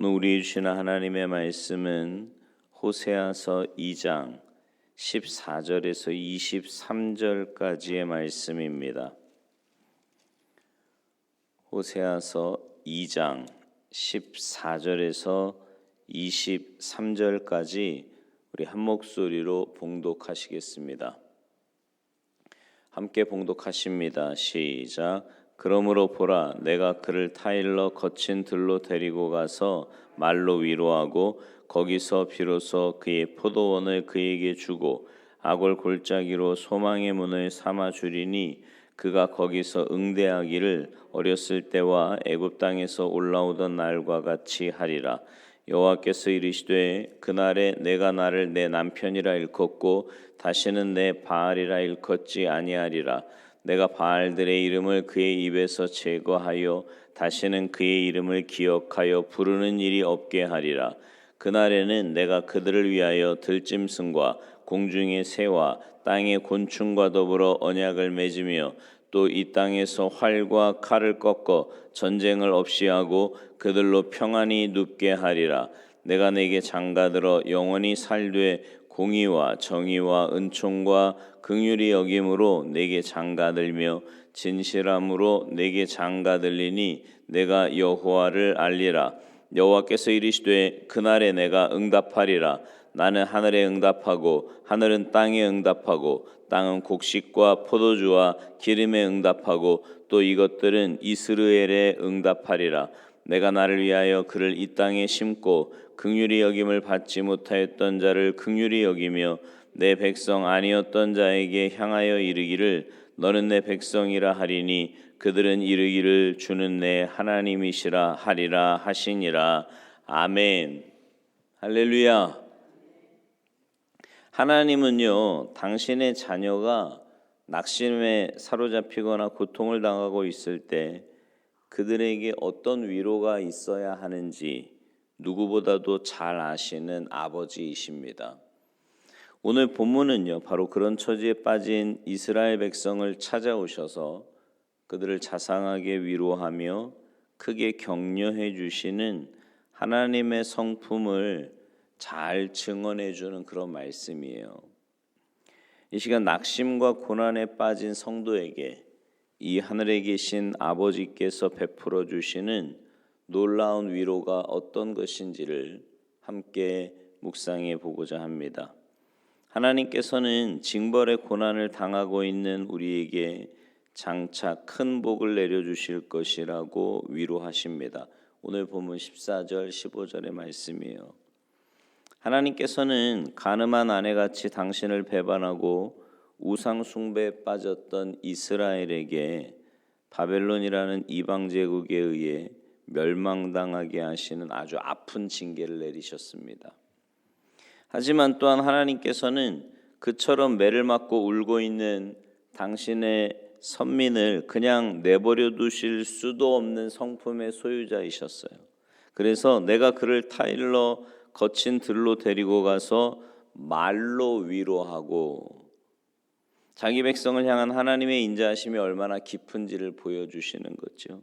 오늘 우리 주시는 하나님의 말씀은 호세아서 2장 14절에서 23절까지의 말씀입니다. 호세아서 2장 14절에서 23절까지 우리 한 목소리로 봉독하시겠습니다. 함께 봉독하십니다. 시작. 그러므로 보라, 내가 그를 타일러 거친 들로 데리고 가서 말로 위로하고 거기서 비로소 그의 포도원을 그에게 주고 악을 골짜기로 소망의 문을 삼아 주리니 그가 거기서 응대하기를 어렸을 때와 애굽 땅에서 올라오던 날과 같이 하리라. 여호와께서 이르시되 그날에 내가 나를 내 남편이라 일컫고 다시는 내 바알이라 일컫지 아니하리라. 내가 바알들의 이름을 그의 입에서 제거하여 다시는 그의 이름을 기억하여 부르는 일이 없게 하리라. 그날에는 내가 그들을 위하여 들짐승과 공중의 새와 땅의 곤충과 더불어 언약을 맺으며 또 이 땅에서 활과 칼을 꺾어 전쟁을 없이 하고 그들로 평안히 눕게 하리라. 내가 내게 장가들어 영원히 살되 공의와 정의와 은총과 긍휼히 여김으로 내게 장가들며 진실함으로 내게 장가들리니 내가 여호와를 알리라. 여호와께서 이르시되 그날에 내가 응답하리라. 나는 하늘에 응답하고 하늘은 땅에 응답하고 땅은 곡식과 포도주와 기름에 응답하고 또 이것들은 이스라엘에 응답하리라. 내가 나를 위하여 그를 이 땅에 심고 긍휼히 여김을 받지 못하였던 자를 긍휼히 여기며 내 백성 아니었던 자에게 향하여 이르기를 너는 내 백성이라 하리니 그들은 이르기를 주는 내 하나님이시라 하리라 하시니라. 아멘. 할렐루야. 하나님은요, 당신의 자녀가 낙심에 사로잡히거나 고통을 당하고 있을 때 그들에게 어떤 위로가 있어야 하는지 누구보다도 잘 아시는 아버지이십니다. 오늘 본문은요, 바로 그런 처지에 빠진 이스라엘 백성을 찾아오셔서 그들을 자상하게 위로하며 크게 격려해 주시는 하나님의 성품을 잘 증언해 주는 그런 말씀이에요. 이 시간 낙심과 고난에 빠진 성도에게 이 하늘에 계신 아버지께서 베풀어 주시는 놀라운 위로가 어떤 것인지를 함께 묵상해 보고자 합니다. 하나님께서는 징벌의 고난을 당하고 있는 우리에게 장차 큰 복을 내려주실 것이라고 위로하십니다. 오늘 본문 14절 15절의 말씀이에요. 하나님께서는 가늠한 아내같이 당신을 배반하고 우상 숭배에 빠졌던 이스라엘에게 바벨론이라는 이방 제국에 의해 멸망당하게 하시는 아주 아픈 징계를 내리셨습니다. 하지만 또한 하나님께서는 그처럼 매를 맞고 울고 있는 당신의 선민을 그냥 내버려 두실 수도 없는 성품의 소유자이셨어요. 그래서 내가 그를 타일러 거친 들로 데리고 가서 말로 위로하고 자기 백성을 향한 하나님의 인자하심이 얼마나 깊은지를 보여주시는 거죠.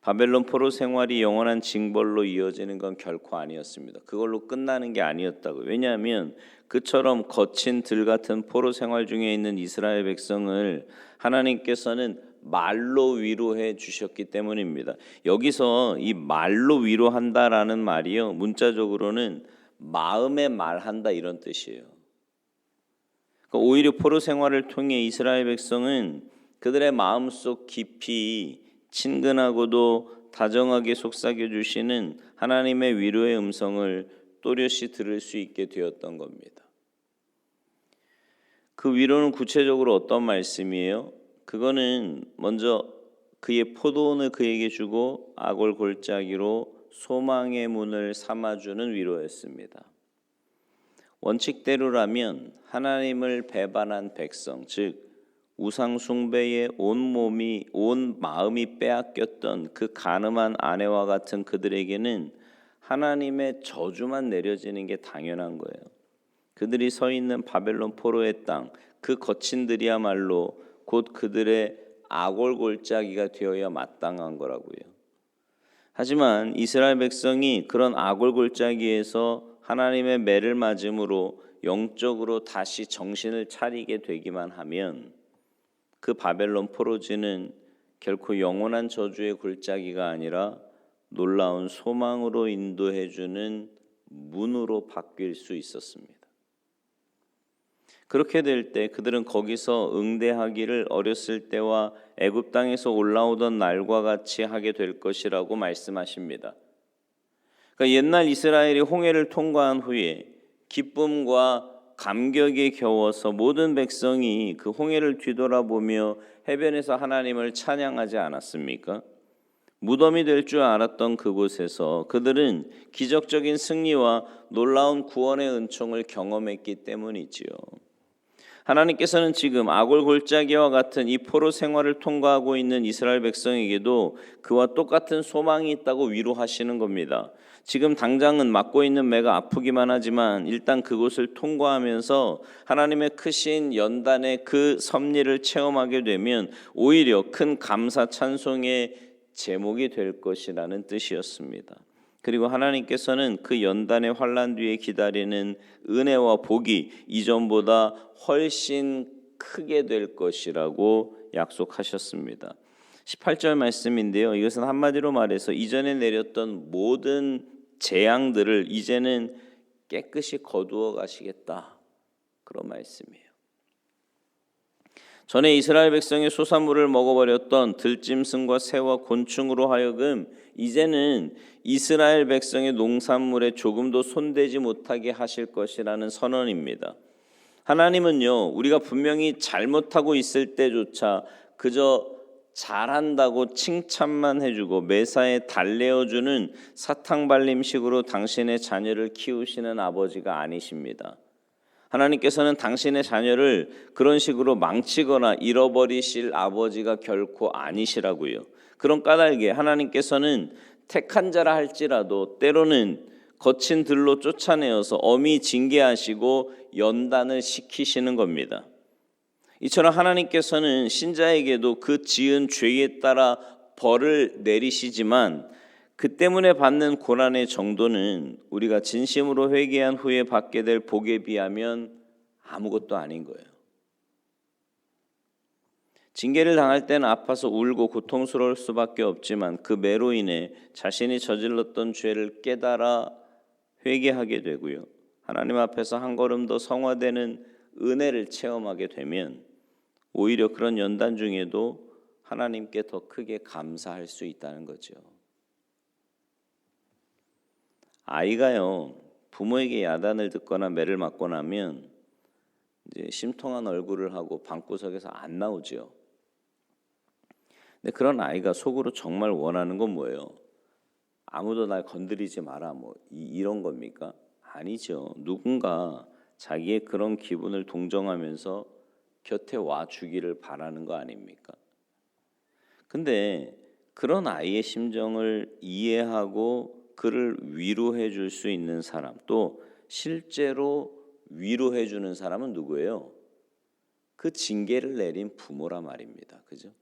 바벨론 포로 생활이 영원한 징벌로 이어지는 건 결코 아니었습니다. 그걸로 끝나는 게 아니었다고요. 왜냐하면 그처럼 거친 들 같은 포로 생활 중에 있는 이스라엘 백성을 하나님께서는 말로 위로해 주셨기 때문입니다. 여기서 이 말로 위로한다라는 말이요, 문자적으로는 마음에 말한다 이런 뜻이에요. 그러니까 오히려 포로 생활을 통해 이스라엘 백성은 그들의 마음속 깊이 친근하고도 다정하게 속삭여 주시는 하나님의 위로의 음성을 또렷이 들을 수 있게 되었던 겁니다. 그 위로는 구체적으로 어떤 말씀이에요? 그거는 먼저 그의 포도원을 그에게 주고 악을 골짜기로 소망의 문을 삼아주는 위로였습니다. 원칙대로라면 하나님을 배반한 백성, 즉 우상 숭배에 온 마음이 빼앗겼던 그 가늠한 아내와 같은 그들에게는 하나님의 저주만 내려지는 게 당연한 거예요. 그들이 서 있는 바벨론 포로의 땅, 그 거친들이야말로 곧 그들의 악골 골짜기가 되어야 마땅한 거라고요. 하지만 이스라엘 백성이 그런 악을 골짜기에서 하나님의 매를 맞음으로 영적으로 다시 정신을 차리게 되기만 하면 그 바벨론 포로지는 결코 영원한 저주의 골짜기가 아니라 놀라운 소망으로 인도해주는 문으로 바뀔 수 있었습니다. 그렇게 될 때 그들은 거기서 응대하기를 어렸을 때와 애굽 땅에서 올라오던 날과 같이 하게 될 것이라고 말씀하십니다. 그러니까 옛날 이스라엘이 홍해를 통과한 후에 기쁨과 감격에 겨워서 모든 백성이 그 홍해를 뒤돌아보며 해변에서 하나님을 찬양하지 않았습니까? 무덤이 될 줄 알았던 그곳에서 그들은 기적적인 승리와 놀라운 구원의 은총을 경험했기 때문이지요. 하나님께서는 지금 아골 골짜기와 같은 이 포로 생활을 통과하고 있는 이스라엘 백성에게도 그와 똑같은 소망이 있다고 위로하시는 겁니다. 지금 당장은 맞고 있는 매가 아프기만 하지만 일단 그곳을 통과하면서 하나님의 크신 연단의 그 섭리를 체험하게 되면 오히려 큰 감사 찬송의 제목이 될 것이라는 뜻이었습니다. 그리고 하나님께서는 그 연단의 환난 뒤에 기다리는 은혜와 복이 이전보다 훨씬 크게 될 것이라고 약속하셨습니다. 18절 말씀인데요. 이것은 한마디로 말해서 이전에 내렸던 모든 재앙들을 이제는 깨끗이 거두어 가시겠다. 그런 말씀이에요. 전에 이스라엘 백성의 소산물을 먹어버렸던 들짐승과 새와 곤충으로 하여금 이제는 이스라엘 백성의 농산물에 조금도 손대지 못하게 하실 것이라는 선언입니다. 하나님은요, 우리가 분명히 잘못하고 있을 때조차 그저 잘한다고 칭찬만 해주고 매사에 달래어주는 사탕발림식으로 당신의 자녀를 키우시는 아버지가 아니십니다. 하나님께서는 당신의 자녀를 그런 식으로 망치거나 잃어버리실 아버지가 결코 아니시라고요. 그런 까닭에 하나님께서는 택한 자라 할지라도 때로는 거친 들로 쫓아내어서 엄히 징계하시고 연단을 시키시는 겁니다. 이처럼 하나님께서는 신자에게도 그 지은 죄에 따라 벌을 내리시지만 그 때문에 받는 고난의 정도는 우리가 진심으로 회개한 후에 받게 될 복에 비하면 아무것도 아닌 거예요. 징계를 당할 때는 아파서 울고 고통스러울 수밖에 없지만 그 매로 인해 자신이 저질렀던 죄를 깨달아 회개하게 되고요. 하나님 앞에서 한 걸음 더 성화되는 은혜를 체험하게 되면 오히려 그런 연단 중에도 하나님께 더 크게 감사할 수 있다는 거죠. 아이가요, 부모에게 야단을 듣거나 매를 맞고 나면 이제 심통한 얼굴을 하고 방구석에서 안 나오죠. 근데 그런 아이가 속으로 정말 원하는 건 뭐예요? 아무도 날 건드리지 마라, 이런 겁니까? 아니죠. 누군가 자기의 그런 기분을 동정하면서 곁에 와 주기를 바라는 거 아닙니까? 근데 그런 아이의 심정을 이해하고 그를 위로해 줄 수 있는 사람, 또 실제로 위로해 주는 사람은 누구예요? 그 징계를 내린 부모라 말입니다. 그죠?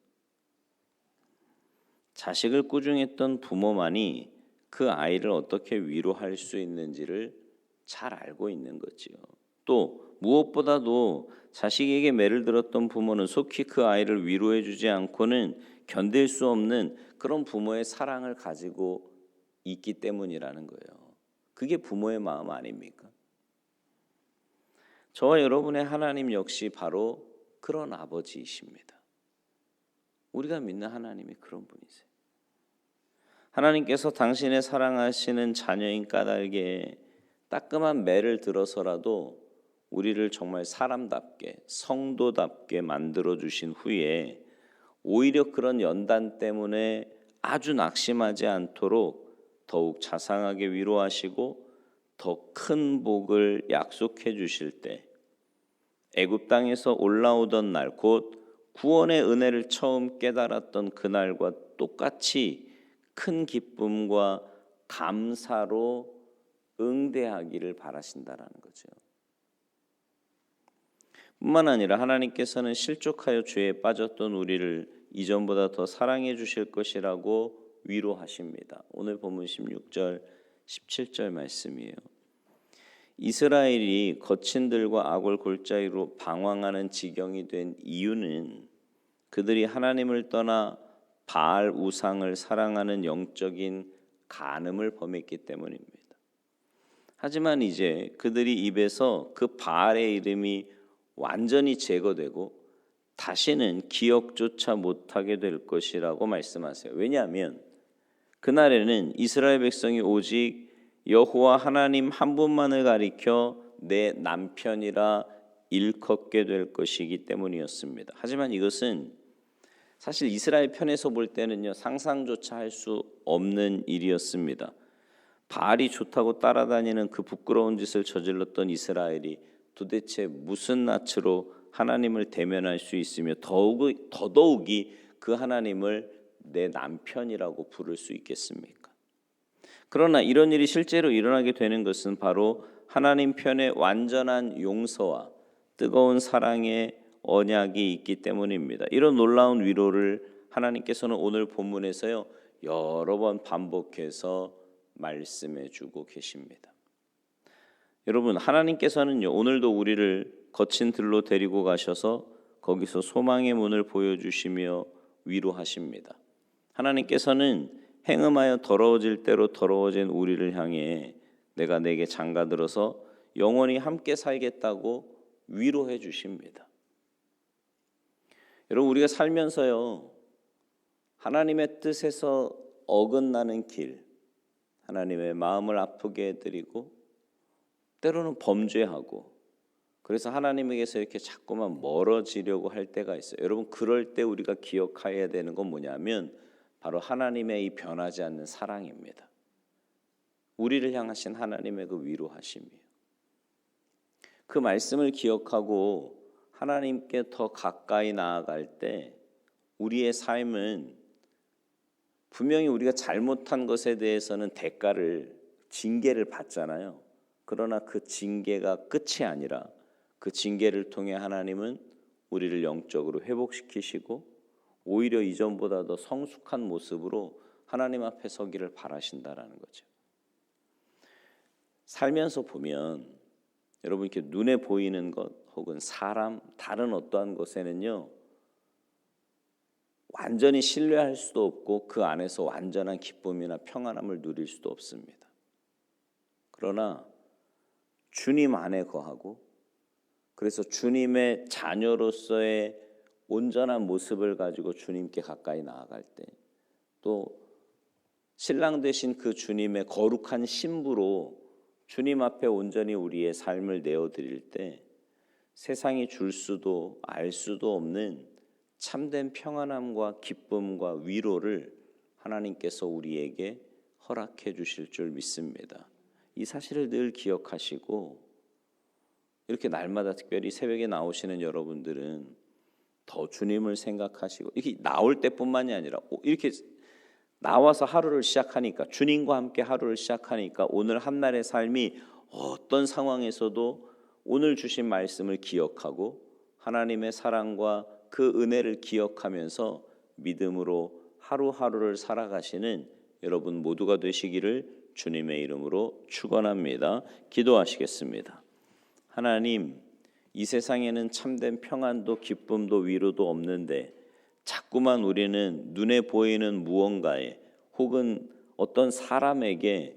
자식을 꾸중했던 부모만이 그 아이를 어떻게 위로할 수 있는지를 잘 알고 있는 거지요. 또 무엇보다도 자식에게 매를 들었던 부모는 속히 그 아이를 위로해 주지 않고는 견딜 수 없는 그런 부모의 사랑을 가지고 있기 때문이라는 거예요. 그게 부모의 마음 아닙니까? 저와 여러분의 하나님 역시 바로 그런 아버지이십니다. 우리가 믿는 하나님이 그런 분이세요. 하나님께서 당신의 사랑하시는 자녀인 까닭에 따끔한 매를 들어서라도 우리를 정말 사람답게 성도답게 만들어 주신 후에 오히려 그런 연단 때문에 아주 낙심하지 않도록 더욱 자상하게 위로하시고 더 큰 복을 약속해 주실 때 애굽 땅에서 올라오던 날, 곧 구원의 은혜를 처음 깨달았던 그날과 똑같이 큰 기쁨과 감사로 응대하기를 바라신다라는 거죠. 뿐만 아니라 하나님께서는 실족하여 죄에 빠졌던 우리를 이전보다 더 사랑해 주실 것이라고 위로하십니다. 오늘 본문 16절, 17절 말씀이에요. 이스라엘이 거친들과 악을 골짜기로 방황하는 지경이 된 이유는 그들이 하나님을 떠나 바알 우상을 사랑하는 영적인 간음을 범했기 때문입니다. 하지만 이제 그들이 입에서 그 바알의 이름이 완전히 제거되고 다시는 기억조차 못하게 될 것이라고 말씀하세요. 왜냐하면 그날에는 이스라엘 백성이 오직 여호와 하나님 한 분만을 가리켜 내 남편이라 일컫게 될 것이기 때문이었습니다. 하지만 이것은 사실 이스라엘 편에서 볼 때는요, 상상조차 할 수 없는 일이었습니다. 바알이 좋다고 따라다니는 그 부끄러운 짓을 저질렀던 이스라엘이 도대체 무슨 낯으로 하나님을 대면할 수 있으며 더더욱이 그 하나님을 내 남편이라고 부를 수 있겠습니까? 그러나 이런 일이 실제로 일어나게 되는 것은 바로 하나님 편의 완전한 용서와 뜨거운 사랑의 언약이 있기 때문입니다. 이런 놀라운 위로를 하나님께서는 오늘 본문에서요, 여러 번 반복해서 말씀해 주고 계십니다. 여러분, 하나님께서는요, 오늘도 우리를 거친 들로 데리고 가셔서 거기서 소망의 문을 보여주시며 위로하십니다. 하나님께서는 행음하여 더러워질 대로 더러워진 우리를 향해 내가 내게 장가들어서 영원히 함께 살겠다고 위로해 주십니다. 여러분, 우리가 살면서요, 하나님의 뜻에서 어긋나는 길, 하나님의 마음을 아프게 해드리고 때로는 범죄하고 그래서 하나님에게서 이렇게 자꾸만 멀어지려고 할 때가 있어요. 여러분, 그럴 때 우리가 기억해야 되는 건 뭐냐면 바로 하나님의 이 변하지 않는 사랑입니다. 우리를 향하신 하나님의 그 위로하심이에요. 그 말씀을 기억하고 하나님께 더 가까이 나아갈 때 우리의 삶은 분명히 우리가 잘못한 것에 대해서는 징계를 받잖아요. 그러나 그 징계가 끝이 아니라 그 징계를 통해 하나님은 우리를 영적으로 회복시키시고 오히려 이전보다 더 성숙한 모습으로 하나님 앞에 서기를 바라신다라는 거죠. 살면서 보면 여러분, 이렇게 눈에 보이는 것 혹은 사람, 다른 어떠한 것에는요, 완전히 신뢰할 수도 없고 그 안에서 완전한 기쁨이나 평안함을 누릴 수도 없습니다. 그러나 주님 안에 거하고 그래서 주님의 자녀로서의 온전한 모습을 가지고 주님께 가까이 나아갈 때, 또 신랑 되신 그 주님의 거룩한 신부로 주님 앞에 온전히 우리의 삶을 내어드릴 때 세상이 줄 수도 알 수도 없는 참된 평안함과 기쁨과 위로를 하나님께서 우리에게 허락해 주실 줄 믿습니다. 이 사실을 늘 기억하시고 이렇게 날마다 특별히 새벽에 나오시는 여러분들은 더 주님을 생각하시고 이렇게 나올 때뿐만이 아니라 이렇게 나와서 하루를 시작하니까, 주님과 함께 하루를 시작하니까 오늘 한날의 삶이 어떤 상황에서도 오늘 주신 말씀을 기억하고 하나님의 사랑과 그 은혜를 기억하면서 믿음으로 하루하루를 살아가시는 여러분 모두가 되시기를 주님의 이름으로 축원합니다. 기도하시겠습니다. 하나님, 이 세상에는 참된 평안도 기쁨도 위로도 없는데 자꾸만 우리는 눈에 보이는 무언가에 혹은 어떤 사람에게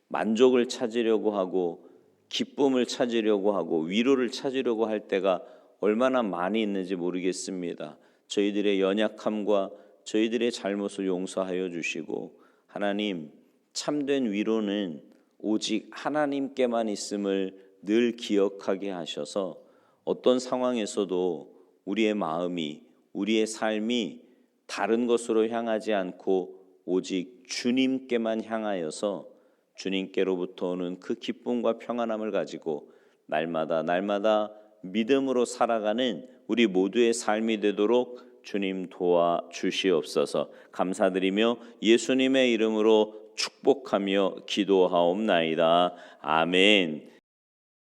만족을 찾으려고 하고 기쁨을 찾으려고 하고 위로를 찾으려고 할 때가 얼마나 많이 있는지 모르겠습니다. 저희들의 연약함과 저희들의 잘못을 용서하여 주시고 하나님, 참된 위로는 오직 하나님께만 있음을 늘 기억하게 하셔서 어떤 상황에서도 우리의 마음이, 우리의 삶이 다른 것으로 향하지 않고 오직 주님께만 향하여서 주님께로부터 오는 그 기쁨과 평안함을 가지고 날마다 믿음으로 살아가는 우리 모두의 삶이 되도록 주님 도와주시옵소서. 감사드리며 예수님의 이름으로 축복하며 기도하옵나이다. 아멘.